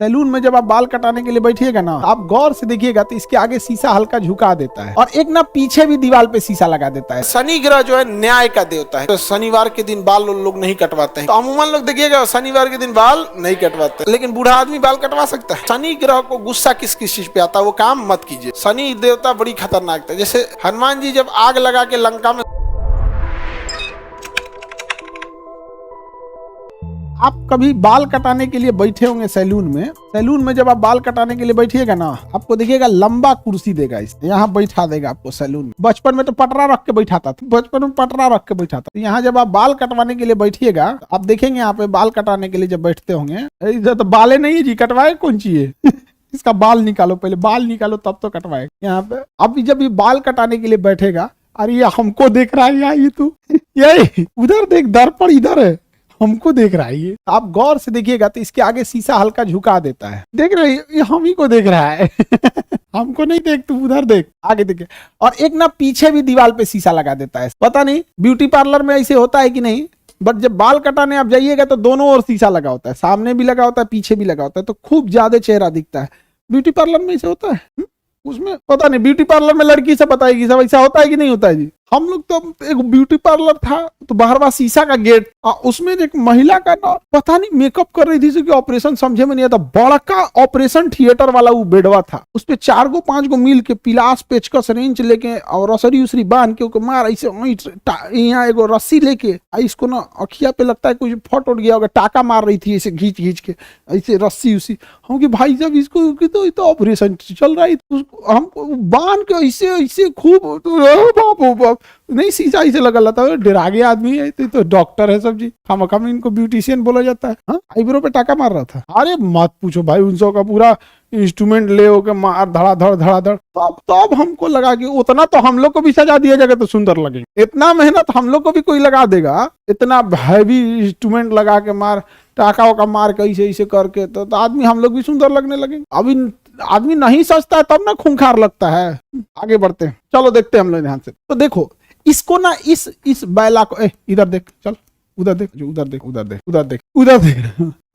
Salon में जब आप बाल कटाने के लिए बैठिएगा ना, आप गौर से देखिएगा तो इसके आगे शीशा हल्का झुका देता है और एक ना पीछे भी दीवार पे शीशा लगा देता है। शनि ग्रह जो है न्याय का देवता है, तो शनिवार के दिन बाल लोग नहीं कटवाते हैं। तो अमूमन लोग देखिएगा शनिवार के दिन बाल नहीं कटवाते, लेकिन बूढ़ा आदमी बाल कटवा सकता है। शनि ग्रह को गुस्सा किस किस चीज पे आता है वो काम मत कीजिए। शनि देवता बड़ी खतरनाक है। जैसे हनुमान जी जब आग लगा के लंका में, आप कभी बाल कटाने के लिए बैठे होंगे सैलून में जब आप बाल कटाने के लिए बैठिएगा ना, आपको देखिएगा लंबा कुर्सी देगा, इस यहाँ बैठा देगा आपको सैलून में। बचपन में तो पटरा रख के बैठाता था, यहाँ जब आप बाल कटवाने के लिए बैठिएगा, आप देखेंगे यहाँ पे बाल कटाने के लिए जब बैठते होंगे, इधर तो बाले नहीं है जी, कटवाए कौन चाहिए इसका बाल निकालो, पहले बाल निकालो तब तो कटवाए। यहाँ पे अब जब ये बाल कटाने के लिए बैठेगा, अरे ये हमको देख रहा है, ये तू ये उधर देख, दर्पण इधर है, हमको देख रहा है। ये आप गौर से देखिएगा तो इसके आगे शीशा हल्का झुका देता है। देख रहे ये हम ही को देख रहा है हमको नहीं देख, तू उधर देख, आगे देखे। और एक ना पीछे भी दीवार पे शीशा लगा देता है। पता नहीं ब्यूटी पार्लर में ऐसे होता है कि नहीं, बट जब बाल कटाने आप जाइएगा तो दोनों ओर शीशा लगा होता है, सामने भी लगा होता है, पीछे भी लगा होता है, तो खूब ज्यादा चेहरा दिखता है। ब्यूटी पार्लर में ऐसे होता है, उसमें पता नहीं, ब्यूटी पार्लर में लड़की से बताएगी सब ऐसा होता है कि नहीं होता है जी। हम लोग तो एक ब्यूटी पार्लर था, तो बाहरवा शीशा का गेट, उसमें एक महिला का ना पता नहीं मेकअप कर रही थी, कि ऑपरेशन समझे में नहीं आता, बड़ा का ऑपरेशन थिएटर वाला वो बेडवा था, उस पे 4-5 गो मिल के पिलास पेचकस रेंच लेके और रसरी उसरी बांध के मार ऐसे यहाँ एगो रस्सी लेके इसको ना अखिया पे लगता है कुछ फट उठ गया होगा, टाका मार रही थी ऐसे घींच के ऐसे रस्सी उसी। हम कि भाई जब इसको तो ऑपरेशन चल रहा है, हमको बांध के ऐसे खूब बाप नहीं, शीशा ऐसे लगा था, डरा गया आदमी है, तो डॉक्टर है सब जी, हम इनको ब्यूटिशियन बोला जाता है। हाँ, आईब्रो पे टाका मार रहा था। अरे मत पूछो भाई, उनसो का पूरा इंस्ट्रूमेंट ले होकर मार धड़ाधड़। तब हमको लगा कि उतना तो हम लोग को भी सजा दिया जाएगा तो सुंदर लगेगा। इतना मेहनत हम लोग को भी कोई लगा देगा, इतना हैवी इंस्ट्रूमेंट लगा के मार टाका वाका मार के ऐसे करके, तो आदमी हम लोग भी सुंदर लगने लगेंगे। अभी आदमी नहीं सोचता है तब ना खूंखार लगता है। आगे बढ़ते हैं, चलो देखते हैं हम लोग ध्यान से। तो देखो इसको ना, इस बैला को इधर देख, चल उधर देख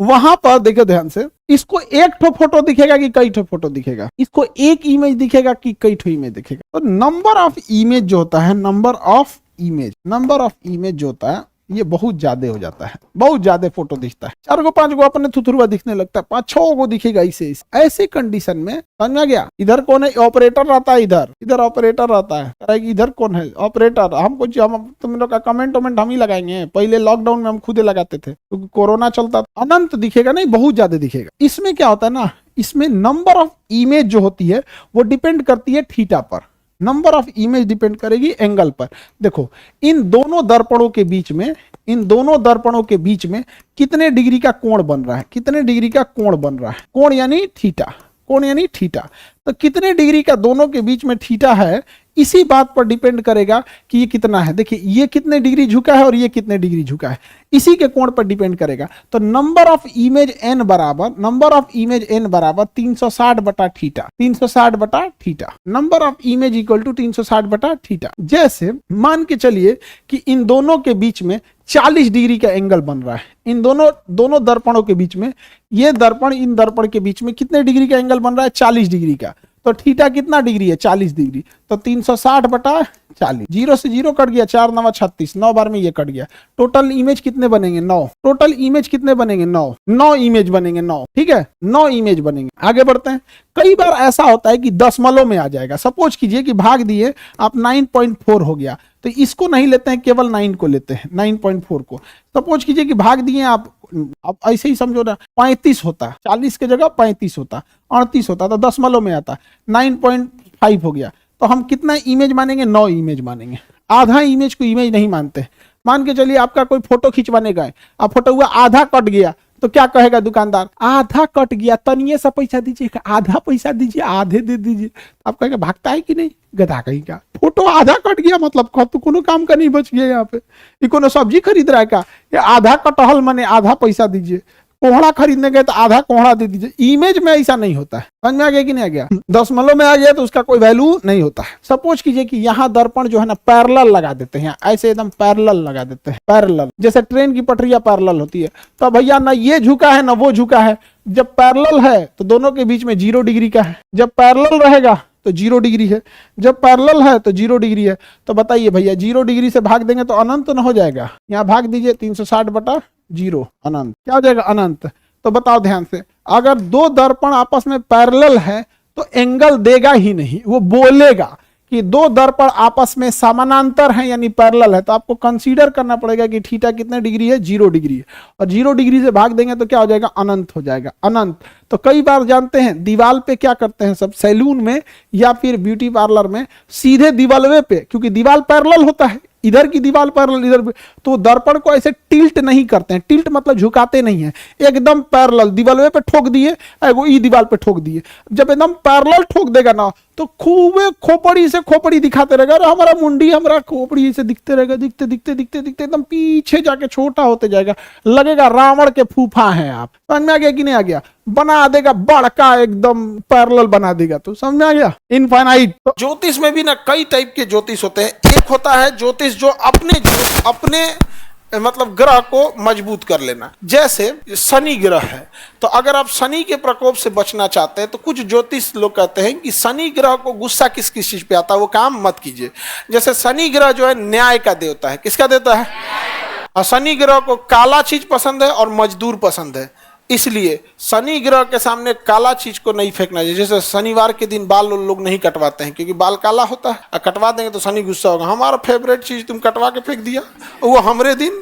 वहां पर देखो ध्यान से, इसको एक ठो फोटो दिखेगा कि कई ठो फोटो दिखेगा, इसको एक इमेज दिखेगा कि कई ठो इमेज दिखेगा। तो नंबर ऑफ इमेज जो होता है, नंबर ऑफ इमेज जो होता है, ये बहुत ज्यादा हो जाता है, बहुत ज्यादा फोटो दिखता है। 4-5 गो अपने थुथुरुआ दिखने लगता है, 5-6 गो दिखेगा ऐसे कंडीशन में। समझ में गया? इधर कौन है? ऑपरेटर रहता है, इधर ऑपरेटर रहता है। इधर कौन है? ऑपरेटर। हमको तुम लोग का कमेंट हम ही लगाएंगे। पहले लॉकडाउन में हम खुद लगाते थे, क्योंकि कोरोना चलता था। अनंत दिखेगा नहीं, बहुत ज्यादा दिखेगा। इसमें क्या होता है ना, इसमें नंबर ऑफ इमेज जो होती है वो डिपेंड करती है थीटा पर। नंबर ऑफ इमेज डिपेंड करेगी एंगल पर। देखो इन दोनों दर्पणों के बीच में कितने डिग्री का कोण बन रहा है, कोण यानी थीटा। तो कितने डिग्री का दोनों के बीच में थीटा है, इसी बात पर डिपेंड करेगा कि ये कितना है। देखिए ये कितने डिग्री झुका है और ये कितने डिग्री झुका है, इसी के कोण पर डिपेंड करेगा। तो नंबर ऑफ इमेज n बराबर 360 बटा थीटा, 360 बटा theta. Number of image equal to 360 बटा थीटा। जैसे मान के चलिए कि इन दोनों के बीच में 40 डिग्री का एंगल बन रहा है। इन दोनों दर्पणों के बीच में, ये दर्पण इन दर्पण के बीच में कितने डिग्री का एंगल बन रहा है? 40 डिग्री का। तो थीटा कितना डिग्री है? 40 डिग्री। तो 360 बटा 40, 0 से 0 कट गया, 4 9 36, 9 बार में ये कट गया। टोटल इमेज कितने बनेंगे? 9। टोटल इमेज कितने बनेंगे? 9 इमेज बनेंगे, 9। ठीक है, 9 इमेज बनेंगे। आगे बढ़ते हैं। कई बार ऐसा होता है कि दशमलव में आ जाएगा। सपोज कीजिए कि भाग दिए आप 9.4 हो गया, तो इसको नहीं लेते हैं, केवल 9 को लेते हैं, 9.4 को। सपोज कीजिए कि भाग दिए आप ऐसे ही समझो ना, 35 होता, 40 के जगह 35 होता, 38 होता, तो दशमलव में आता, 9.5 हो गया। तो हम कितना इमेज मानेंगे? 9 इमेज मानेंगे। आधा इमेज को इमेज नहीं मानते। मान के चलिए आपका कोई फोटो खिंचवाने गए, अब फोटो हुआ आधा कट गया, तो क्या कहेगा दुकानदार? आधा कट गया, तनिए सा पैसा दीजिए, आधा पैसा दीजिए, आधे दे दीजिए। आप कहेगा भागता है कि नहीं, गधा कहीं का। फोटो आधा कट गया मतलब तो कोनो काम का नहीं बच गया। यहाँ पे ये कोनो सब्जी खरीद रहा है का, ये आधा कटहल माने आधा पैसा दीजिए। कोहड़ा खरीदने गए तो आधा कोहड़ा दे दीजिए। इमेज में ऐसा नहीं होता है, समझ में आ गया कि नहीं आ गया? दशमलव में आ गया तो उसका कोई वैल्यू नहीं होता है। सपोज कीजिए कि यहाँ दर्पण जो है ना पैरेलल लगा देते हैं, ऐसे एकदम पैरेलल लगा देते हैं, पैरेलल, जैसे ट्रेन की पटरियां पैरेलल होती है। तो भैया ना ये झुका है ना वो झुका है। जब पैरेलल है तो दोनों के बीच में 0 डिग्री का है, जब पैरेलल रहेगा तो 0 डिग्री है, जब पैरेलल है तो 0 डिग्री है। तो बताइए भैया 0 डिग्री से भाग देंगे तो अनंत न हो जाएगा? यहाँ भाग दीजिए 360/0, अनंत। क्या हो जाएगा? अनंत। तो बताओ ध्यान से, अगर दो दर्पण आपस में पैरेलल है तो एंगल देगा ही नहीं, वो बोलेगा कि दो दर्पण आपस में समानांतर है यानी पैरेलल है। तो आपको कंसीडर करना पड़ेगा कि थीटा कितने डिग्री है? 0 डिग्री है। और 0 डिग्री से भाग देंगे तो क्या हो जाएगा? अनंत हो जाएगा, अनंत। तो कई बार जानते हैं दीवार पे क्या करते हैं सब, सैलून में या फिर ब्यूटी पार्लर में, सीधे दीवालवे पे, क्योंकि दीवार पैरेलल होता है, इधर की दीवार पैरेलल इधर, तो दर्पण को ऐसे टिल्ट नहीं करते हैं। टिल्ट मतलब झुकाते नहीं है, एकदम पैरेलल दीवालवे पे ठोक दिए, एगो ई दीवार पे ठोक दिए। जब एकदम पैरेलल ठोक देगा ना तो खूबे खोपड़ी से खोपड़ी दिखाते रहेगा, अरे हमारा मुंडी, हमारा खोपड़ी ऐसे दिखते रहेगा, दिखते दिखते दिखते दिखते एकदम पीछे जाके छोटा होते जाएगा, लगेगा रावण के फूफा हैं आप। समझ में आ गया कि नहीं आ गया? बना देगा बड़का, एकदम पैरेलल बना देगा। तो समझ में आ गया? इनफाइनाइट। तो ज्योतिष में भी ना कई टाइप के ज्योतिष होते हैं। एक होता है ज्योतिष जो अपने मतलब ग्रह को मजबूत कर लेना। जैसे शनि ग्रह है, तो अगर आप शनि के प्रकोप से बचना चाहते हैं तो कुछ ज्योतिष लोग कहते हैं कि शनि ग्रह को गुस्सा किस किस चीज पे आता है वो काम मत कीजिए। जैसे शनि ग्रह जो है न्याय का देवता है। किसका देवता है? और शनि ग्रह को काला चीज पसंद है और मजदूर पसंद है, इसलिए शनि ग्रह के सामने काला चीज को नहीं फेंकना चाहिए। जैसे शनिवार के दिन बाल लोग नहीं कटवाते हैं क्योंकि बाल काला होता है, और कटवा देंगे तो शनि गुस्सा होगा, हमारा फेवरेट चीज तुम कटवा के फेंक दिया, वो हमरे दिन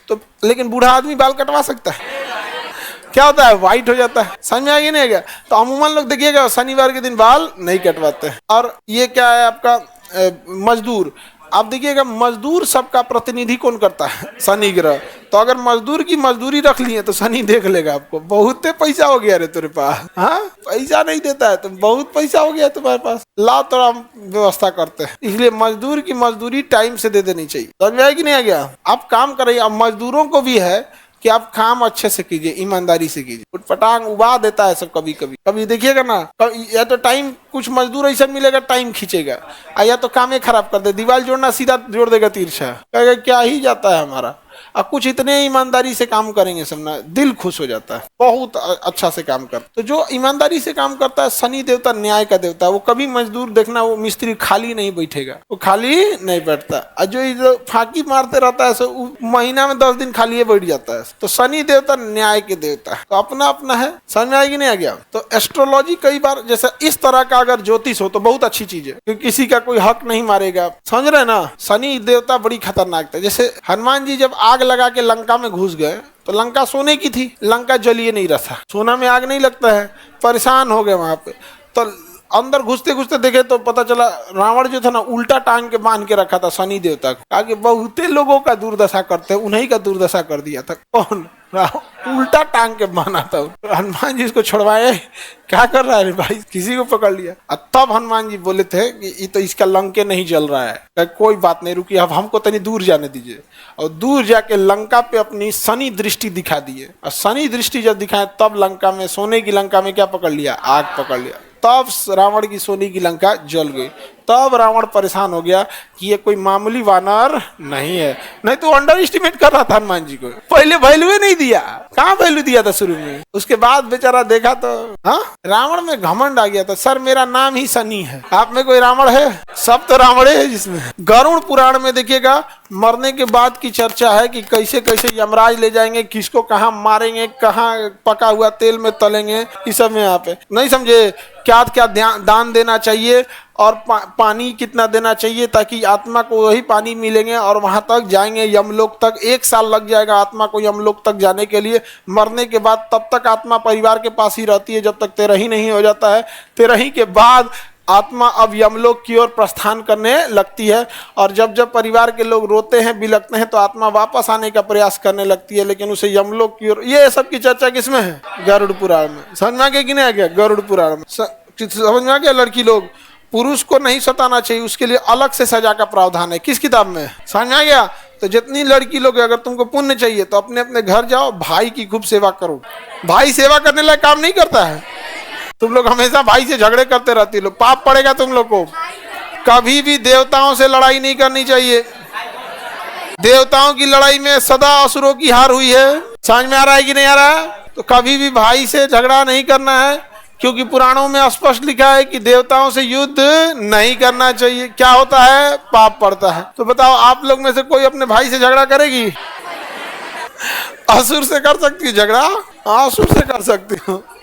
तो लेकिन बूढ़ा आदमी बाल कटवा सकता है, क्या होता है? व्हाइट हो जाता है। समझ में आ गया नहीं आ गया? तो अमूमन लोग देखिएगा शनिवार के दिन बाल नहीं कटवाते हैं। और ये क्या है आपका मजदूर, आप देखिएगा मजदूर सबका प्रतिनिधि कौन करता है? शनि ग्रह। तो अगर मजदूर की मजदूरी रख लिए तो शनि देख लेगा आपको, बहुत पैसा हो गया रे तेरे पास, हाँ पैसा नहीं देता है तो बहुत पैसा हो गया तुम्हारे पास, ला तो हम व्यवस्था करते हैं। इसलिए मजदूर की मजदूरी टाइम से दे देनी चाहिए। समझ में आया कि नहीं आ गया? आप काम करिए। अब मजदूरों को भी है कि आप काम अच्छे से कीजिए, ईमानदारी से कीजिए। उठपटांग उबा देता है सब कभी कभी, कभी देखिएगा ना, या तो टाइम कुछ मजदूर ऐसा मिलेगा टाइम खींचेगा, या तो काम ही खराब कर दे, दीवार जोड़ना सीधा जोड़ देगा तिरछा, कहेगा क्या ही जाता है हमारा। और कुछ इतने ईमानदारी से काम करेंगे सब ना, दिल खुश हो जाता है, बहुत अच्छा से काम कर। तो जो ईमानदारी से काम करता है, शनि देवता न्याय का देवता है, वो कभी मजदूर देखना वो मिस्त्री खाली नहीं बैठेगा, वो खाली नहीं बैठता। और जो फांकी मारते रहता है सो महीना में 10 दिन खाली बैठ जाता है। तो शनि देवता न्याय के देवता है, तो अपना अपना है। समझ में आएगी नहीं आ गया? तो एस्ट्रोलॉजी कई बार जैसे इस तरह का अगर ज्योतिष हो तो बहुत अच्छी चीज है, क्योंकि किसी का कोई हक नहीं मारेगा। समझ रहे ना? शनि देवता बड़ी खतरनाक था। जैसे हनुमान जी जब आग लगा के लंका में घुस गए तो लंका सोने की थी, लंका जलिए नहीं रहा, सोना में आग नहीं लगता है, परेशान हो गए वहां पे। तो अंदर घुसते घुसते देखे तो पता चला रावण जो था ना उल्टा टांग के बांध के रखा था शनि देवता को, आगे बहुते लोगों का दुर्दशा करते, उन्हीं का दुर्दशा कर दिया था। कौन? उल्टा टांग के बांधा था। हनुमान जी इसको छुड़वाए, क्या कर रहा है भाई, किसी को पकड़ लिया। तब हनुमान जी बोले थे कि ये तो इसका लंके नहीं जल रहा है, कोई बात नहीं, रुकिए अब हमको तनी दूर जाने दीजिए। और दूर जाके लंका पे अपनी शनि दृष्टि दिखा दिए, और शनि दृष्टि जब दिखाए तब लंका में, सोने की लंका में क्या पकड़ लिया? आग पकड़ लिया। तब रावण की सोने की लंका जल गई। तब रावण परेशान हो गया कि ये कोई मामूली वानर नहीं है। नहीं तो अंडर एस्टिमेट कर रहा था हनुमान जी को, पहले वैल्यू नहीं दिया। कहाँ वैल्यू दिया था शुरू में? उसके बाद बेचारा देखा तो हाँ, रावण में घमंड आ गया था, सर मेरा नाम ही शनि है, आप में कोई रावण है? सब तो रावण है जिसमें। गरुड़ पुराण में देखिएगा मरने के बाद की चर्चा है कि कैसे कैसे यमराज ले जाएंगे, किसको कहाँ मारेंगे, कहाँ पका हुआ तेल में तलेंगे, इस सब में यहाँ पे नहीं समझे। क्या क्या दान देना चाहिए और पानी कितना देना चाहिए ताकि आत्मा को वही पानी मिलेंगे और वहां तक जाएंगे यमलोक तक। 1 साल लग जाएगा आत्मा को यमलोक तक जाने के लिए। मरने के बाद तब तक आत्मा परिवार के पास ही रहती है जब तक तेरही नहीं हो जाता है। तेरही के बाद आत्मा अब यमलोक की ओर प्रस्थान करने लगती है, और जब जब परिवार के लोग रोते हैं बिलखते हैं तो आत्मा वापस आने का प्रयास करने लगती है, लेकिन उसे यमलोक की ओर। ये सब की चर्चा किसमें है? गरुड़ पुराण में। समझ में आ गया कि नहीं आ गया? गरुड़ पुराण में समझ में आ गया? लड़की लोग, पुरुष को नहीं सताना चाहिए, उसके लिए अलग से सजा का प्रावधान है। किस किताब में? समझ में आ गया? तो जितनी लड़की लोग अगर तुमको पुण्य चाहिए तो अपने अपने घर जाओ, भाई की खूब सेवा करो। भाई सेवा करने लायक काम नहीं करता है। तुम लोग हमेशा भाई से झगड़े करते रहती हो, पाप पड़ेगा तुम लोग को। कभी भी देवताओं से लड़ाई नहीं करनी चाहिए। देवताओं की लड़ाई में सदा असुरों की हार हुई है। समझ में आ रहा है कि नहीं आ रहा है? तो कभी भी भाई से झगड़ा नहीं करना है, क्योंकि पुराणों में स्पष्ट लिखा है कि देवताओं से युद्ध नहीं करना चाहिए। क्या होता है? पाप पड़ता है। तो बताओ, आप लोग में से कोई अपने भाई से झगड़ा करेगी? असुर से कर सकती है झगड़ा? हाँ, असुर से कर सकती हो।